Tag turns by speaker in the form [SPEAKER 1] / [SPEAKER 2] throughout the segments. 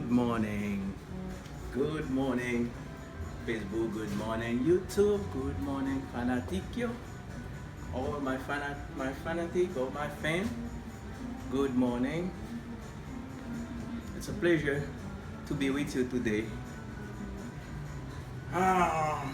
[SPEAKER 1] Good morning. Good morning, Facebook. Good morning, YouTube. Good morning, Fanaticcio. All my fanatic, all my fan. Good morning. It's a pleasure to be with you today. Ah,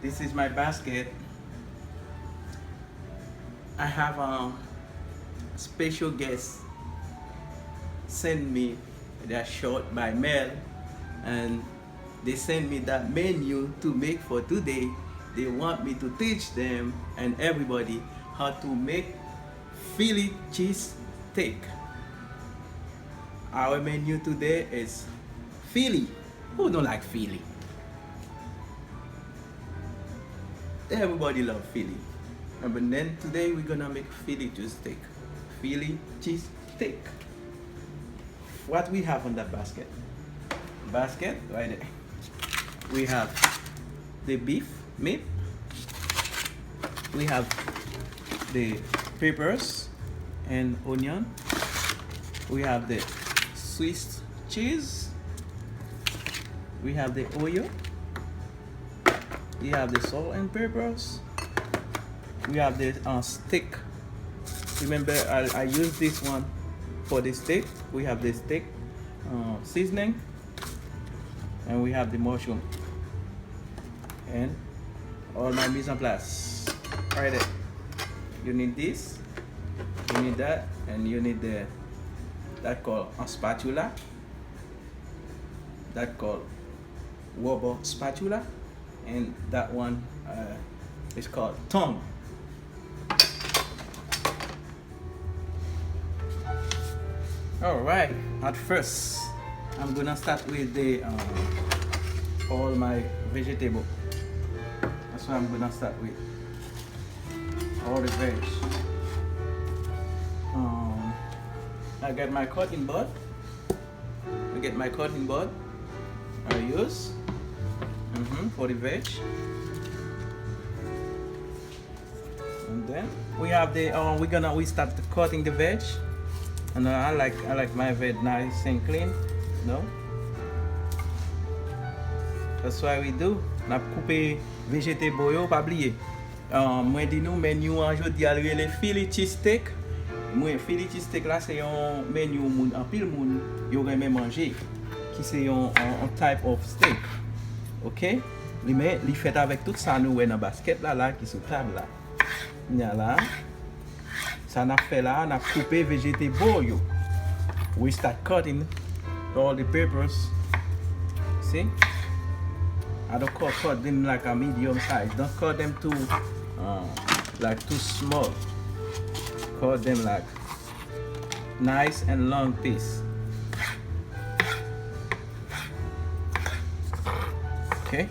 [SPEAKER 1] this is my basket. I have a special guest send me that short by mail, and they send me that menu to make for today. They want me to teach them and everybody how to make Philly cheese steak. Our menu today is Philly. Who don't like Philly? Everybody love Philly. But then today we're gonna make Philly cheese steak. Philly cheese steak. What we have on that basket? Basket right there. We have the beef meat. We have the peppers and onion. We have the Swiss cheese. We have the oil. We have the salt and peppers. We have the steak. Remember, I use this one for the steak. We have the steak seasoning, and we have the mushroom, and all my mise en place right there. You need this, you need that, and you need that called a spatula, that called rubber spatula, and that one is called tongue. All right, at first I'm gonna start with the all my vegetable. That's what I'm gonna start with, all the veg. I get my cutting board. I use for the veg. And then we have the we start cutting the veg. And I like my veg nice and clean, no? That's why we do. N'a coupé végétaux yo, pas oublier. Moi dis nous menu aujourd'hui a le Philly cheese steak. Moi Philly cheese steak là c'est un menu moun en pile moun yo aime manger qui c'est un type of steak. OK? Li fait avec tout ça nous dans basket là qui sur table là. Nya là. Ça n'a fait là, on a coupé végétaux yo. We start cutting all the peppers. See? I don't cut them like a medium size. Don't cut them too small. Cut them like nice and long piece. Okay?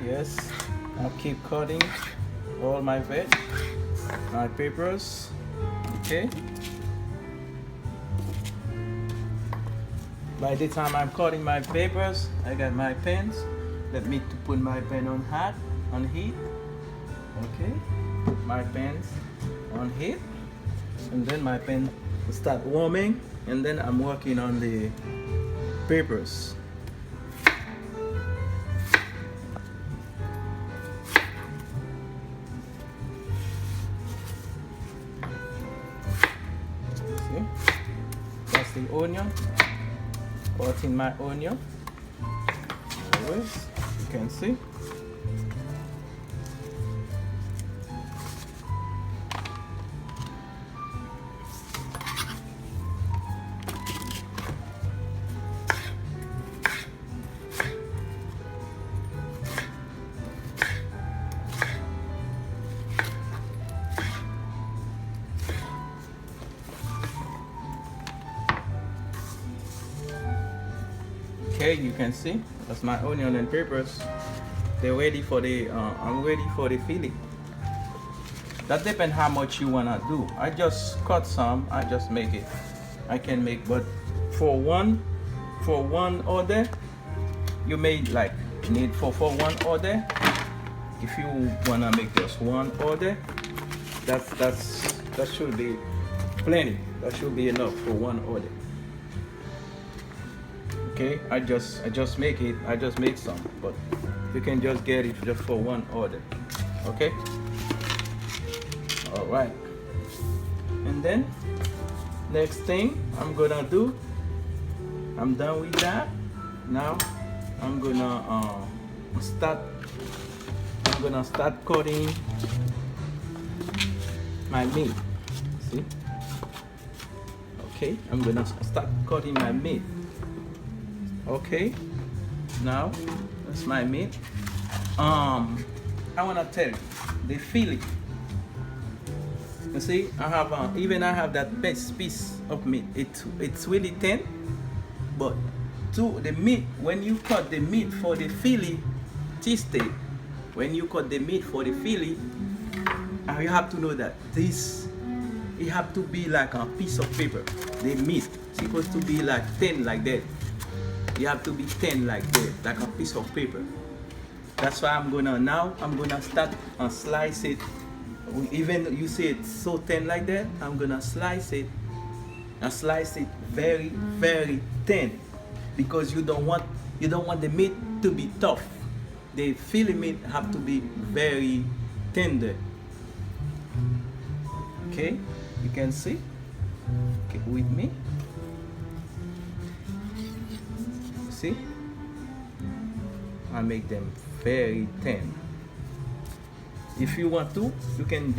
[SPEAKER 1] Yes, I'll keep cutting all my veg, my peppers. Okay. By the time I'm cutting my peppers, I got my pans. Let me to put my pan on heat. Okay. My pans on heat, and then my pan will start warming, and then I'm working on the peppers. That's the onion. Cutting my onion. Always, you can see. Okay, you can see that's my onion and peppers. They're ready for the I'm ready for the filling. That depends how much you wanna do. I just cut some, I just make it. I can make, but for one order, you made like need for one order. If you wanna make just one order, that should be plenty. That should be enough for one order. Okay, I just make some, but you can just get it just for one order. Okay. All right. And then next thing I'm gonna do, I'm done with that. Now I'm gonna start cutting my meat. See? Okay, I'm gonna start cutting my meat. Okay, now that's my meat. I wanna tell you, the fillet. You see, I have that best piece of meat. It's really thin, but the meat, when you cut the meat for the fillet steak, when you cut the meat for the fillet, you have to know that it have to be like a piece of paper. The meat is supposed to be like thin like that. You have to be thin like that, like a piece of paper. That's why I'm gonna start and slice it. Even you see it's so thin like that, I'm gonna slice it and slice it very, very thin, because you don't want the meat to be tough. The fillet meat have to be very tender. Okay, you can see. Keep with me. See, I make them very thin. If you want to, you can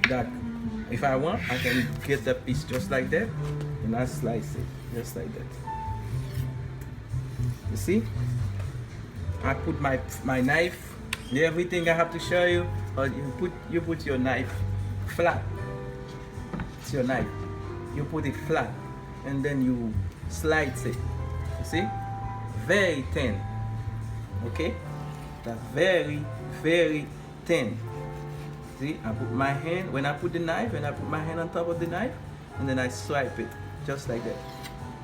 [SPEAKER 1] that. If I want, I can get the piece just like that, and I slice it just like that. You see, I put my knife. Everything I have to show you, or you put your knife flat. It's your knife. You put it flat, and then you slice it. You see, very thin. Okay, that's very, very thin. See, I put my hand, when I put the knife, and I put my hand on top of the knife, and then I swipe it, just like that.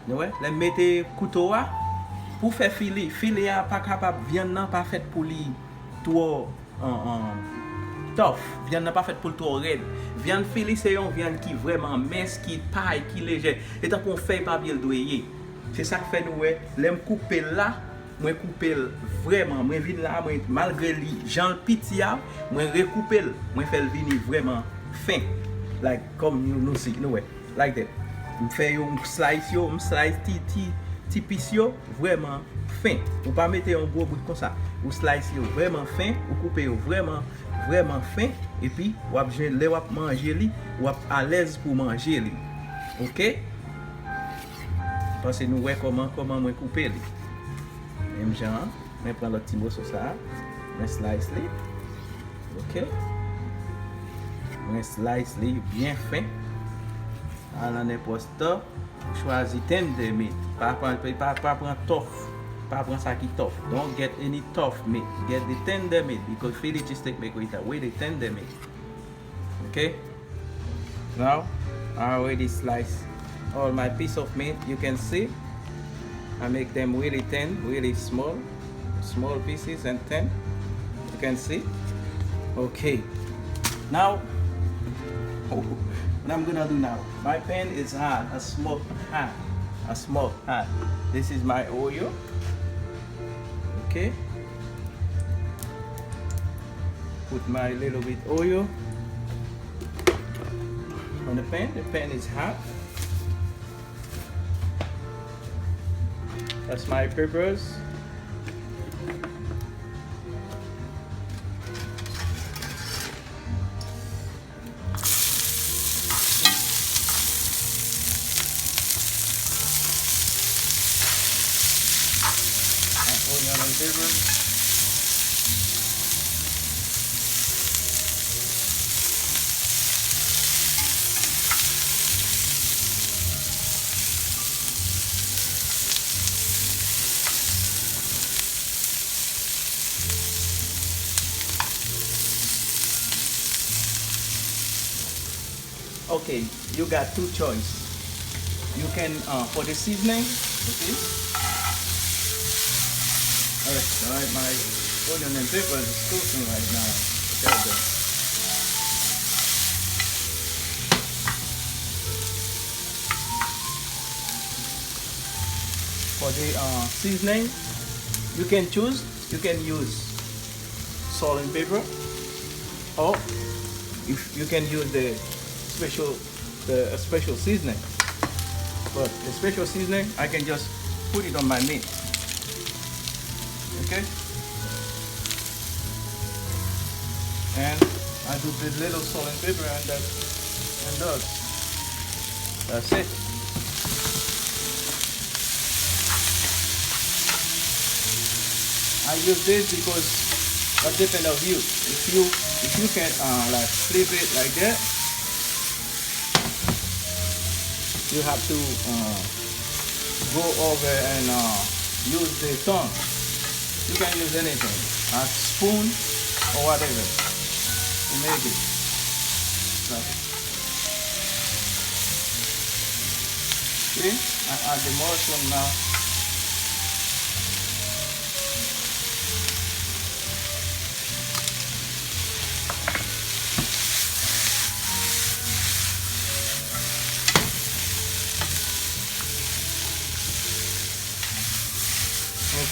[SPEAKER 1] You know, let me mette couteau pour faire filet. Filet a pas capable, viande nan pas fait pour li trop tough. Viande nan pas fait pour trop raide. Viande filet c'est une viande qui vraiment mince, qui taille, qui léger. Et tant qu'on fait pas bien le doyer. C'est ça qui fait nous l'aime couper là. Moi couper vraiment, moi vinn là, moi malgré lui Jean le petit a, moi recouper, moi faire venir vraiment fin, like comme nous see, you know, like that. Me fait yo slice ti piece yo vraiment fin. Ou pas mettre un gros bout comme ça. Ou slice yo vraiment fin, ou couper yo vraiment fin, et puis ou ap manger li, ou à l'aise pour manger li. OK? Parce que nous voyons comment moi couper li. Même genre, je prends le petit morceau ça, je slice li. OK? Je slice li bien fin. À n'importe quoi, choisis tender meat. Pas prendre tough. Pas prendre ça qui tough. Don't get any tough meat. Get the tender meat, because Philly cheesesteak make it away the tender meat. Okay? Now I already sliced all my piece of meat. You can see I make them really thin, really small pieces and thin. You can see. Okay. Now, what I'm gonna do now? My pan is hot, a small pan. This is my oil. Okay. Put my little bit oil on the pan. The pan is hot. That's my peppers. Onion and pepper. Okay, you got two choices. You can for the seasoning, okay? Alright, my onion and peppers is cooking right now. Look at that. For the seasoning, you can choose. You can use salt and pepper, or if you can use the special seasoning. But the special seasoning, I can just put it on my meat. Okay, and I do the little salt and pepper, and that's it. I use this because that depends on you. If you can like flip it like that, you have to go over and use the tongue. You can use anything, a spoon or whatever, to make it. See, I add the mushroom now.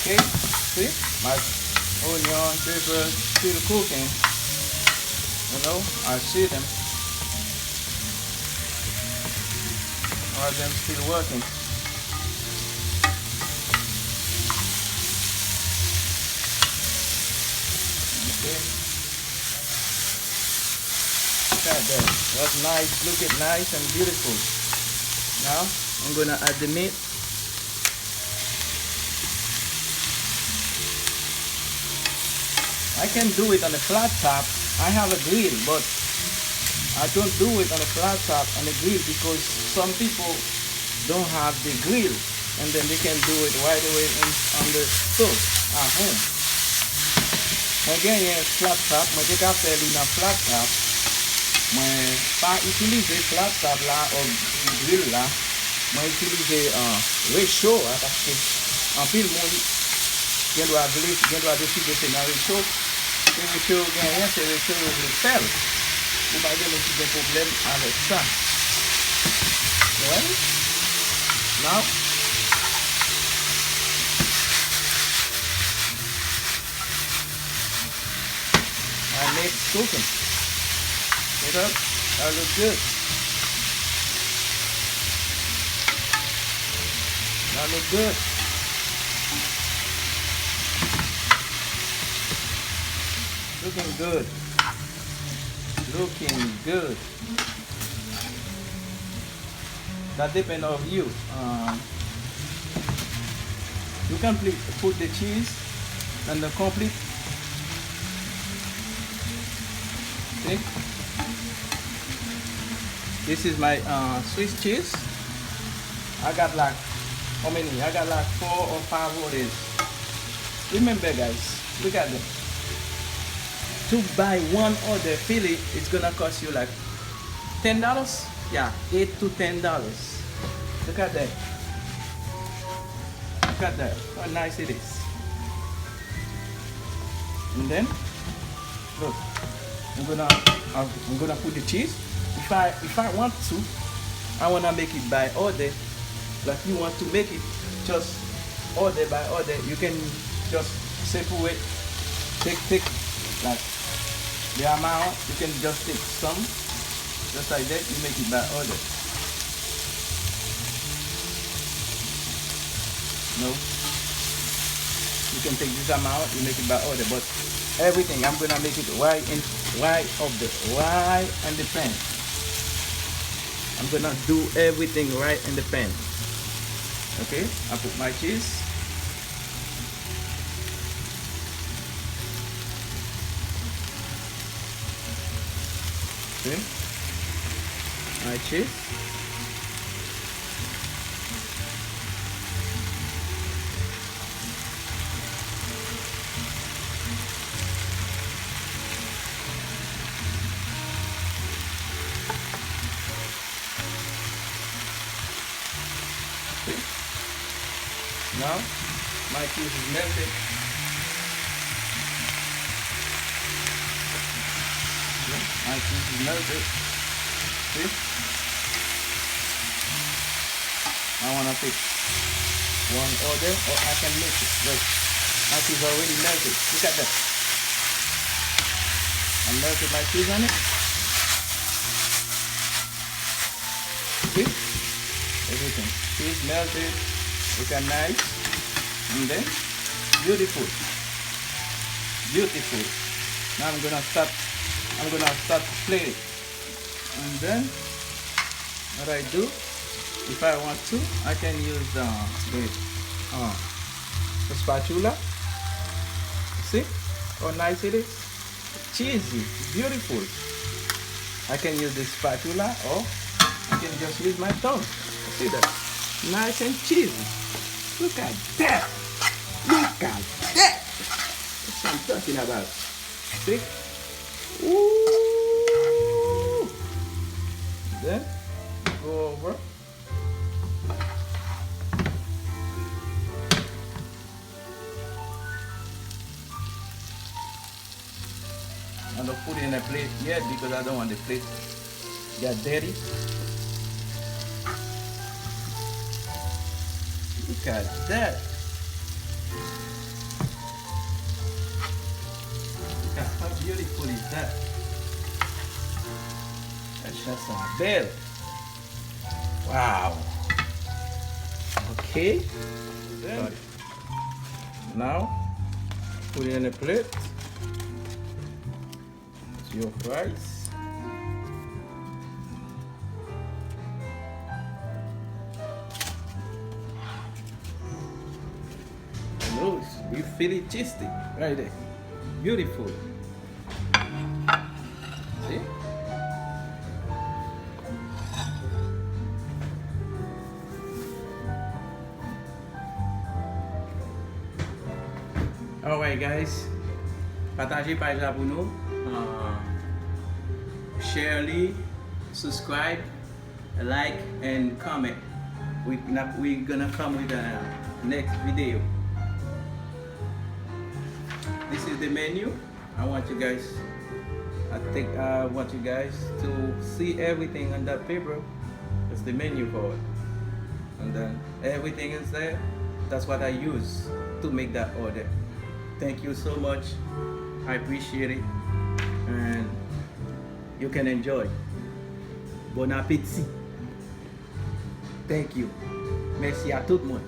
[SPEAKER 1] Okay, see, my onion, pepper, still cooking. You know, I see them. All them still working. Okay. Look at that. That's nice. Look at nice and beautiful. Now I'm gonna add the meat. I can do it on a flat top. I have a grill, but I don't do it on a flat top and a grill because some people don't have the grill, and then they can do it right away on the stove at home. Again, flat top, moi je ka fè li nan flat top. Moi pas utiliser flat top là ou grill là. Moi utiliser réchaud parce que en pile monde qui doit décider c'est dans réchaud. Le réchaud gagnant, c'est le réchaud de sel. Vous n'avez pas de problème avec ça. Well, now, my meat's cooking. Get up, that looks good. That looks good. Looking good. Looking good. That depends on you. You can put the cheese and the complete. See? This is my Swiss cheese. I got like, how many? I got like 4 or 5 of these. Remember guys, look at them. To buy one order fillet, it's gonna cost you like $10. Yeah, $8 to $10. Look at that. Look at that. How nice it is. And then, look, I'm gonna put the cheese. If I want to, I wanna make it by order. Like you want to make it just order by order. You can just separate, take like the amount. You can just take some, just like that. You make it by order. No, you can take this amount. You make it by order, but everything I'm gonna make it right in the pan. I'm gonna do everything right in the pan. Okay, I put my cheese. Okay, my cheese. Okay. Now my cheese is melted. cheese is melted. See? I wanna take one order, or I can make it. Look, my cheese already melted. Look at that. I melted my cheese on it. See? Everything. Cheese melted. Look at nice. And then beautiful. Beautiful. Now I'm gonna start to plate it. And then what I do, if I want to, I can use the spatula. See how nice it is? Cheesy, beautiful. I can use the spatula, or I can just use my tongue. See that? Nice and cheesy. Look at that. Look at that. That's what I'm talking about. See? Ooh. Then go over. I don't put it in a plate yet because I don't want the plate to get dirty. Look at that. Look at how beautiful is that. That's just a bell. Wow. Okay. Then, now put it in a plate. It's your fries. You feel it tasty right there. Beautiful. See? Alright guys, partagez page là pour nous. Share, subscribe, like and comment. We're gonna come with the next video. This is the menu. I want you guys to see everything on that paper. It's the menu for it. And then everything is there. That's what I use to make that order. Thank you so much. I appreciate it. And you can enjoy. Bon appétit. Thank you. Merci à tout le monde.